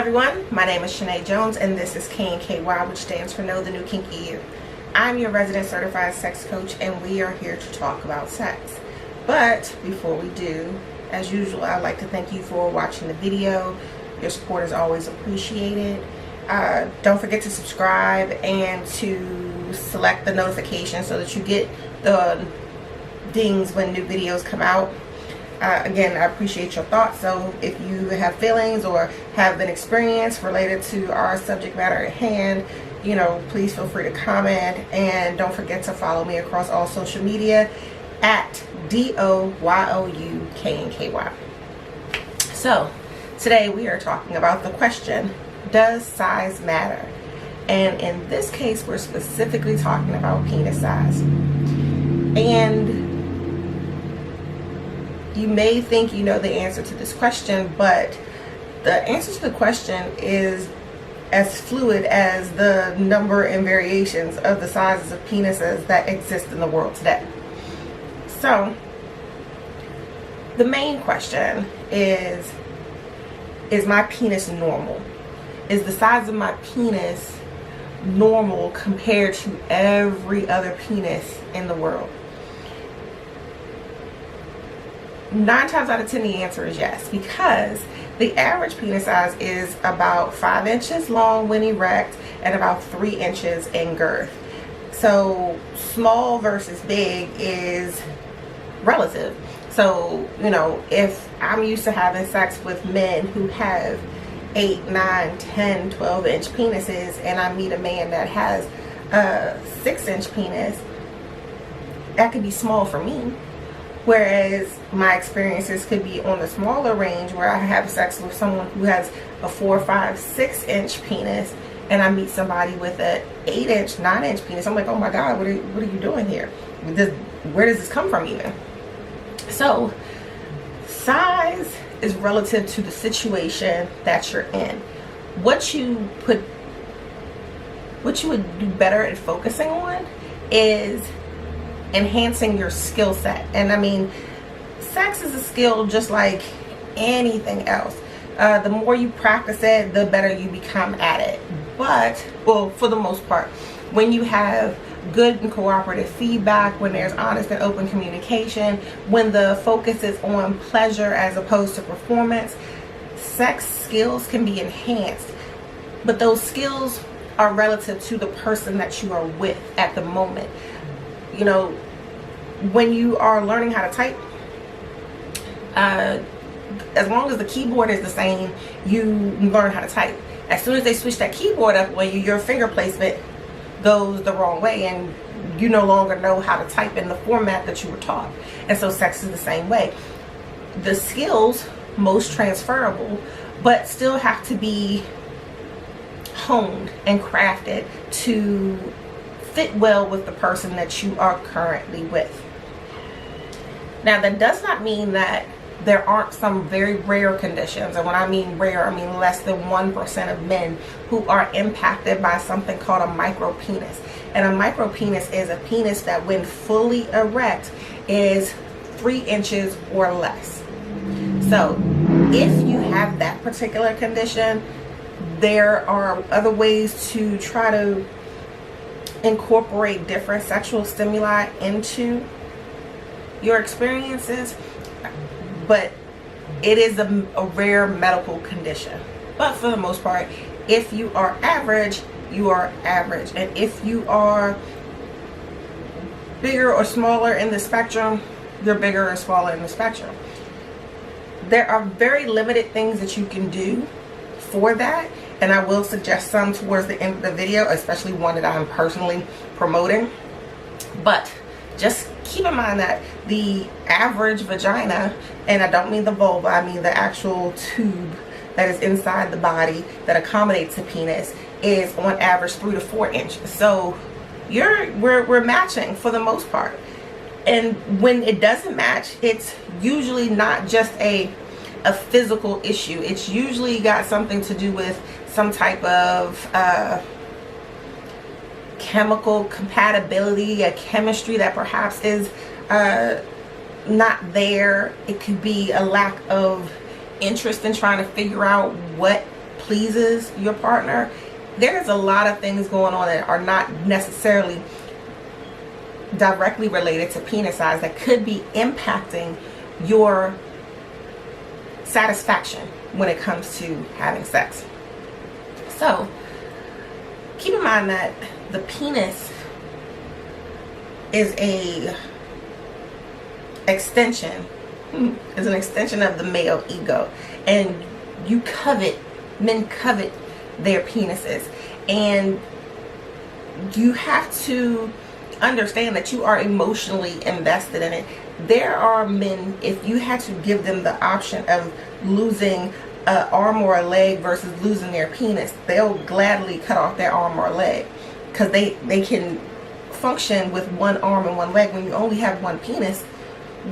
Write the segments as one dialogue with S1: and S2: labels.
S1: everyone, my name is Shani Jones and this is KNKY, which stands for Know the New Kinky You. I'm your resident certified sex coach and we are here to talk about sex. But before we do, as usual, I'd like to thank you for watching the video. Your support is always appreciated. Don't forget to subscribe and to select the notification so that you get the dings when new videos come out. Again, I appreciate your thoughts, so if you have feelings or have an experience related to our subject matter at hand, you know, please feel free to comment, and don't forget to follow me across all social media at DOYOUKNKY. So today we are talking about the question, does size matter? And in this case we're specifically talking about penis size. And you may think you know the answer to this question, but the answer to the question is as fluid as the number and variations of the sizes of penises that exist in the world today. So the main question is my penis normal? Is the size of my penis normal compared to every other penis in the world? 9 times out of 10 the answer is yes, because the average penis size is about 5 inches long when erect and about 3 inches in girth. So small versus big is relative. So, you know, if I'm used to having sex with men who have 8, 9, 10, 12 inch penises and I meet a man that has a 6-inch penis, that could be small for me. Whereas my experiences could be on the smaller range where I have sex with someone who has a 4, 5, 6-inch penis and I meet somebody with an 8-inch, 9-inch penis. I'm like, oh my God, what are you doing here? Where does this come from even? So size is relative to the situation that you're in. What you would do better at focusing on is enhancing your skill set. And I mean, sex is a skill just like anything else. The more you practice it, the better you become at it. But, well, for the most part, when you have good and cooperative feedback, when there's honest and open communication, when the focus is on pleasure as opposed to performance, sex skills can be enhanced. But those skills are relative to the person that you are with at the moment. You know, when you are learning how to type, as long as the keyboard is the same, you learn how to type. As soon as they switch that keyboard up, your finger placement goes the wrong way and you no longer know how to type in the format that you were taught. And so sex is the same way. The skills, most transferable, but still have to be honed and crafted to fit well with the person that you are currently with. Now, that does not mean that there aren't some very rare conditions, and when I mean rare, I mean less than 1% of men who are impacted by something called a micro penis. And a micro penis is a penis that when fully erect is 3 inches or less. So if you have that particular condition, there are other ways to try to incorporate different sexual stimuli into your experiences, but it is a rare medical condition. But for the most part, if you are average, you are average. And if you are bigger or smaller in the spectrum, you're bigger or smaller in the spectrum. There are very limited things that you can do for that, and I will suggest some towards the end of the video, especially one that I'm personally promoting. But just keep in mind that the average vagina, and I don't mean the vulva, I mean the actual tube that is inside the body that accommodates the penis, is on average 3 to 4 inches. So we're matching for the most part. And when it doesn't match, it's usually not just a physical issue. It's usually got something to do with some type of chemical compatibility, a chemistry that perhaps is not there. It could be a lack of interest in trying to figure out what pleases your partner, there's a lot of things going on that are not necessarily directly related to penis size that could be impacting your satisfaction when it comes to having sex. So keep in mind that the penis is an extension of the male ego, and men covet their penises, and you have to understand that you are emotionally invested in it. There are men, if you had to give them the option of losing an arm or a leg versus losing their penis, they'll gladly cut off their arm or leg, because they can function with one arm and one leg. When you only have one penis,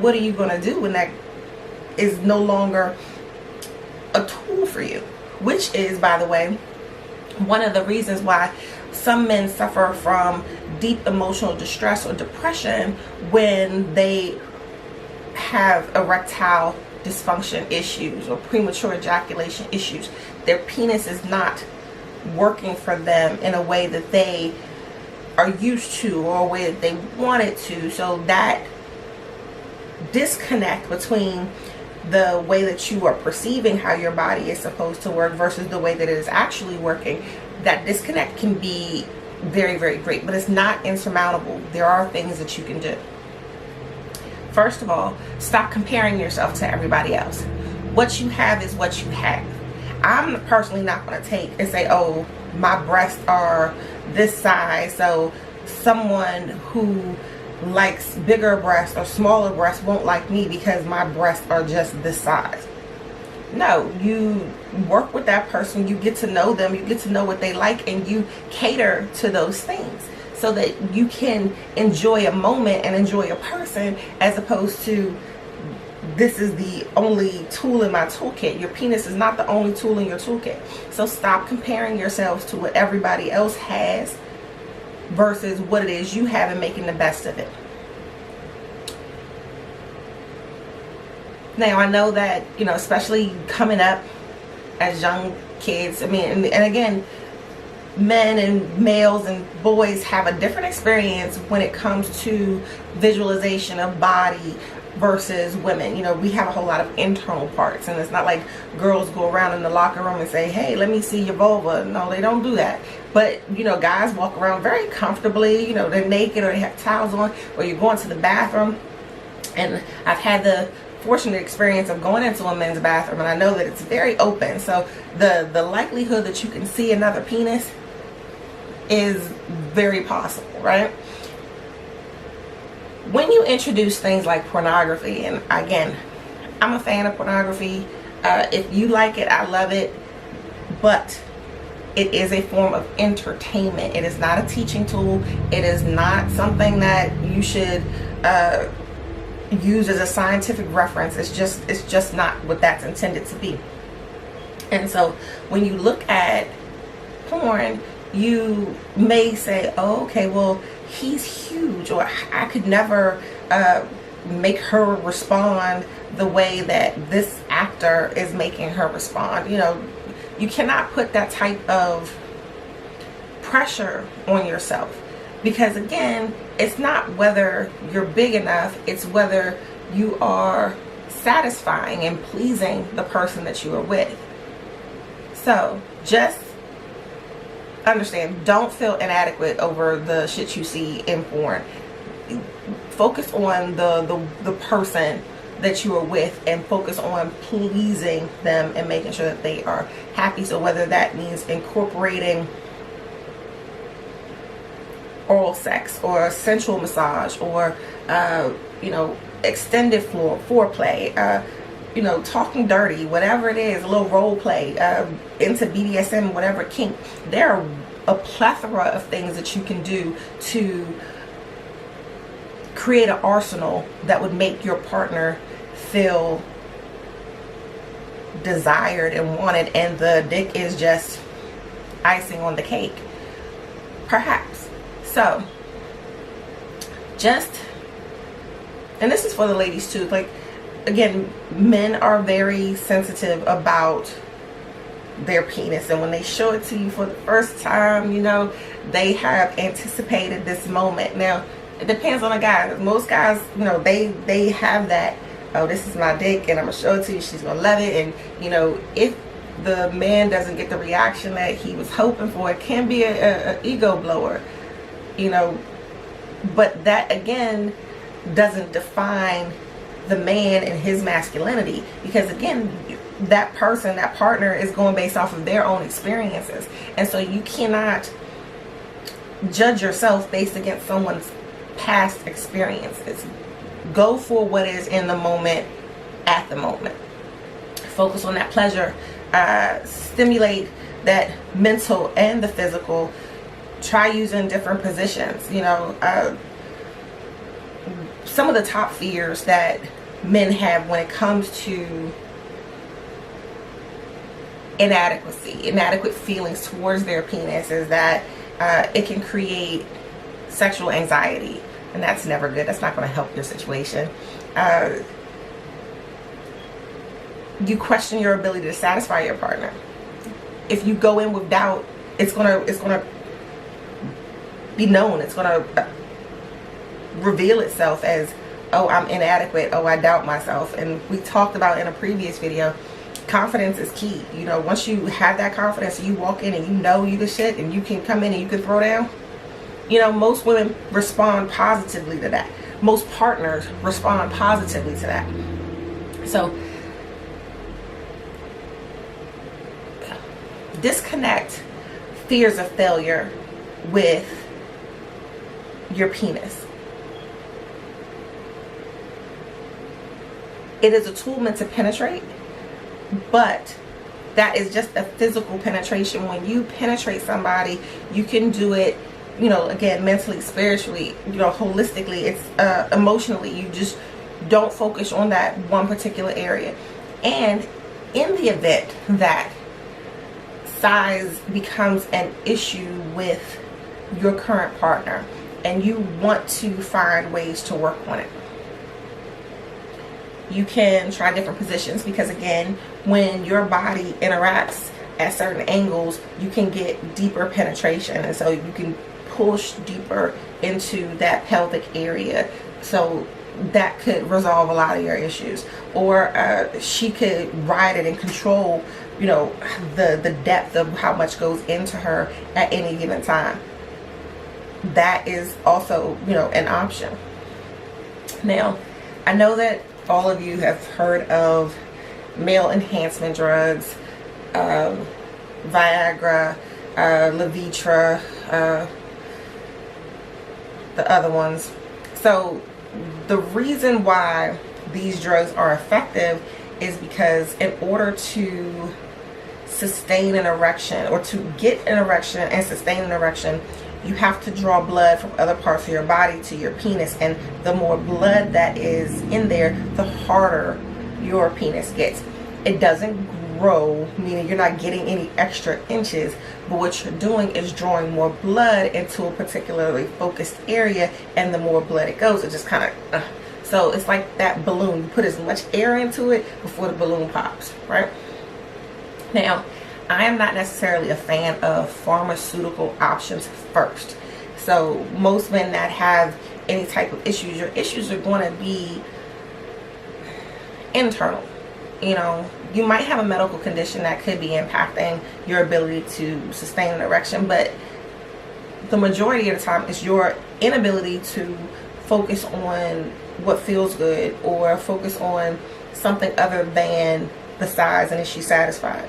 S1: what are you going to do when that is no longer a tool for you? Which is, by the way, one of the reasons why some men suffer from deep emotional distress or depression when they have erectile dysfunction issues or premature ejaculation issues. Their penis is not working for them in a way that they are used to or a way that they want it to. So that disconnect between the way that you are perceiving how your body is supposed to work versus the way that it is actually working, that disconnect can be very, very great, but it's not insurmountable. There are things that you can do. First of all, stop comparing yourself to everybody else. What you have is what you have. I'm personally not going to take and say, oh, my breasts are this size, so someone who likes bigger breasts or smaller breasts won't like me because my breasts are just this size. No, you work with that person, you get to know them, you get to know what they like, and you cater to those things so that you can enjoy a moment and enjoy a person, as opposed to this is the only tool in my toolkit. Your penis is not the only tool in your toolkit. So stop comparing yourselves to what everybody else has versus what it is you have and making the best of it. Now, I know that, you know, especially coming up as young kids, I mean, and again, men and males and boys have a different experience when it comes to visualization of body versus women. You know, we have a whole lot of internal parts, and it's not like girls go around in the locker room and say, hey, let me see your vulva. No, they don't do that. But, you know, guys walk around very comfortably, you know, they're naked or they have towels on, or you're going to the bathroom. And I've had the fortunate experience of going into a men's bathroom, and I know that it's very open, so the likelihood that you can see another penis is very possible, right? When you introduce things like pornography, and again, I'm a fan of pornography. If you like it, I love it, but it is a form of entertainment. It is not a teaching tool. It is not something that you should use as a scientific reference. It's just not what that's intended to be. And so when you look at porn, you may say, oh, okay, well, he's huge, or I could never make her respond the way that this actor is making her respond. You know, you cannot put that type of pressure on yourself, because again, it's not whether you're big enough, it's whether you are satisfying and pleasing the person that you are with. So just understand, don't feel inadequate over the shit you see in porn. Focus on the person that you are with, and focus on pleasing them and making sure that they are happy. So whether that means incorporating oral sex or sensual massage, or you know, extended foreplay, you know, talking dirty, whatever it is, a little role play, into BDSM, whatever kink, there are a plethora of things that you can do to create an arsenal that would make your partner feel desired and wanted, and the dick is just icing on the cake, perhaps. So just, and this is for the ladies too, like, again, men are very sensitive about their penis, and when they show it to you for the first time, you know, they have anticipated this moment. Now it depends on the guy. Most guys, you know, they have that, oh, this is my dick and I'm gonna show it to you, she's gonna love it. And you know, if the man doesn't get the reaction that he was hoping for, it can be a ego blower, you know. But that again doesn't define the man and his masculinity, because again, that person, that partner, is going based off of their own experiences. And so you cannot judge yourself based against someone's past experiences. Go for what is in the moment, at the moment. Focus on that pleasure. Stimulate that mental and the physical. Try using different positions. You know, some of the top fears that men have when it comes to inadequate feelings towards their penis is that it can create sexual anxiety, and that's never good. That's not going to help your situation. You question your ability to satisfy your partner. If you go in with doubt, it's gonna be known. It's gonna reveal itself as, oh, I'm inadequate. Oh, I doubt myself. And we talked about in a previous video, confidence is key. You know, once you have that confidence, you walk in and you know you the shit, and you can come in and you can throw down. You know, most women respond positively to that. Most partners respond positively to that. So disconnect fears of failure with your penis. It is a tool meant to penetrate, but that is just a physical penetration. When you penetrate somebody, you can do it, you know, again, mentally, spiritually, you know, holistically. It's emotionally. You just don't focus on that one particular area. And in the event that size becomes an issue with your current partner and you want to find ways to work on it, you can try different positions, because again, when your body interacts at certain angles, you can get deeper penetration, and so you can push deeper into that pelvic area. So that could resolve a lot of your issues. Or she could ride it and control, you know, the depth of how much goes into her at any given time. That is also, you know, an option. Now, I know that all of you have heard of male enhancement drugs, Viagra, Levitra, the other ones. So the reason why these drugs are effective is because in order to sustain an erection, or to get an erection and sustain an erection, you have to draw blood from other parts of your body to your penis, and the more blood that is in there, the harder your penis gets. It doesn't grow, meaning you're not getting any extra inches, but what you're doing is drawing more blood into a particularly focused area, and the more blood it goes, it just kind of so it's like that balloon. You put as much air into it before the balloon pops, right? Now, I am not necessarily a fan of pharmaceutical options first. So most men that have any type of issues, your issues are going to be internal. You know, you might have a medical condition that could be impacting your ability to sustain an erection, but the majority of the time it's your inability to focus on what feels good, or focus on something other than the size, and is she satisfied.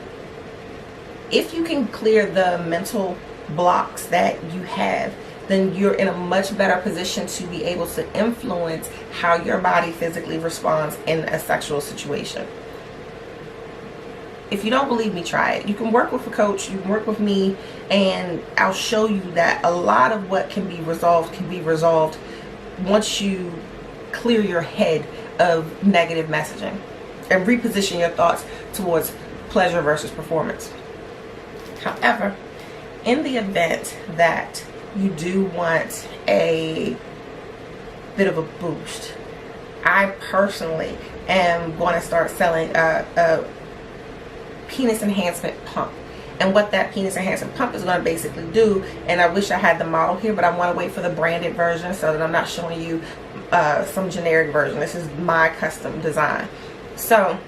S1: If you can clear the mental blocks that you have, then you're in a much better position to be able to influence how your body physically responds in a sexual situation. If you don't believe me, try it. You can work with a coach, you can work with me, and I'll show you that a lot of what can be resolved once you clear your head of negative messaging and reposition your thoughts towards pleasure versus performance. However, in the event that you do want a bit of a boost, I personally am going to start selling a penis enhancement pump. And what that penis enhancement pump is going to basically do, and I wish I had the model here, but I want to wait for the branded version so that I'm not showing you some generic version. This is my custom design. So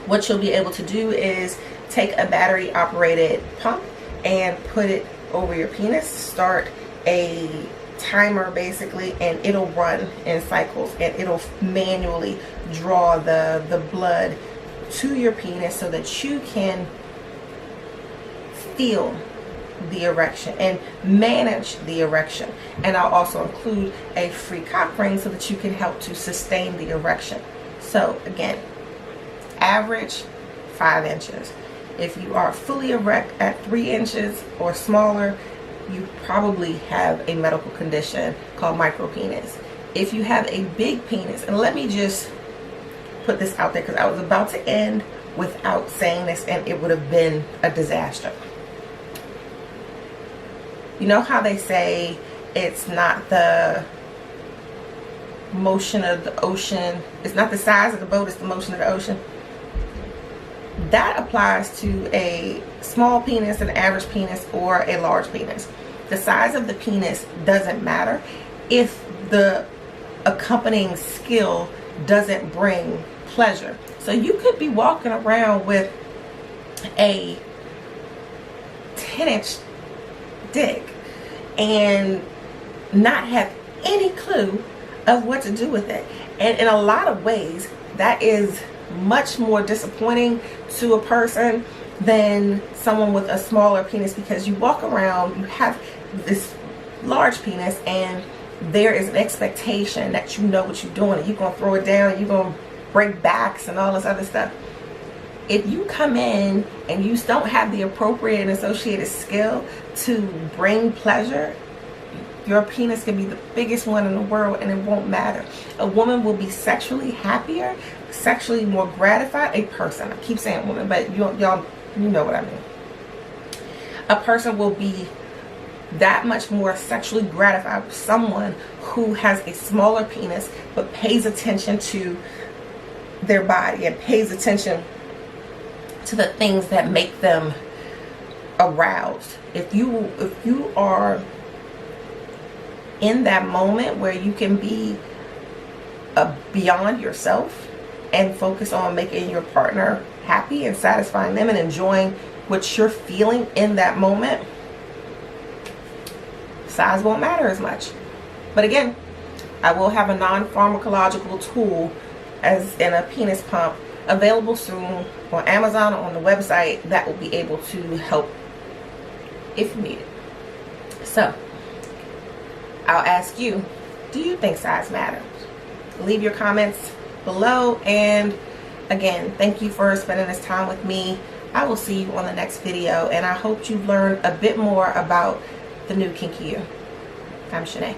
S1: what you'll be able to do is take a battery operated pump and put it over your penis, start a timer basically, and it'll run in cycles, and it'll manually draw the blood to your penis so that you can feel the erection and manage the erection. And I'll also include a free cock ring so that you can help to sustain the erection. So again, average 5 inches. If you are fully erect at 3 inches or smaller, you probably have a medical condition called micropenis. If you have a big penis, and let me just put this out there because I was about to end without saying this and it would have been a disaster. You know how they say it's not the motion of the ocean, it's not the size of the boat, it's the motion of the ocean? That applies to a small penis, an average penis, or a large penis. The size of the penis doesn't matter if the accompanying skill doesn't bring pleasure. So you could be walking around with a 10-inch dick and not have any clue of what to do with it. And in a lot of ways, that is much more disappointing to a person than someone with a smaller penis, because you walk around, you have this large penis, and there is an expectation that you know what you're doing, and you're going to throw it down, and you're going to break backs and all this other stuff. If you come in and you don't have the appropriate and associated skill to bring pleasure, your penis can be the biggest one in the world and it won't matter. A woman will be sexually happier, sexually more gratified. A person, I keep saying woman, but y'all, you know what I mean. A person will be that much more sexually gratified with someone who has a smaller penis but pays attention to their body and pays attention to the things that make them aroused. If you are in that moment where you can be beyond yourself and focus on making your partner happy and satisfying them and enjoying what you're feeling in that moment, size won't matter as much. But again, I will have a non-pharmacological tool as in a penis pump available soon on Amazon or on the website that will be able to help if needed. So I'll ask you, do you think size matters? Leave your comments below, and again, thank you for spending this time with me. I will see you on the next video, and I hope you've learned a bit more about the new kinky you. I'm Shanae.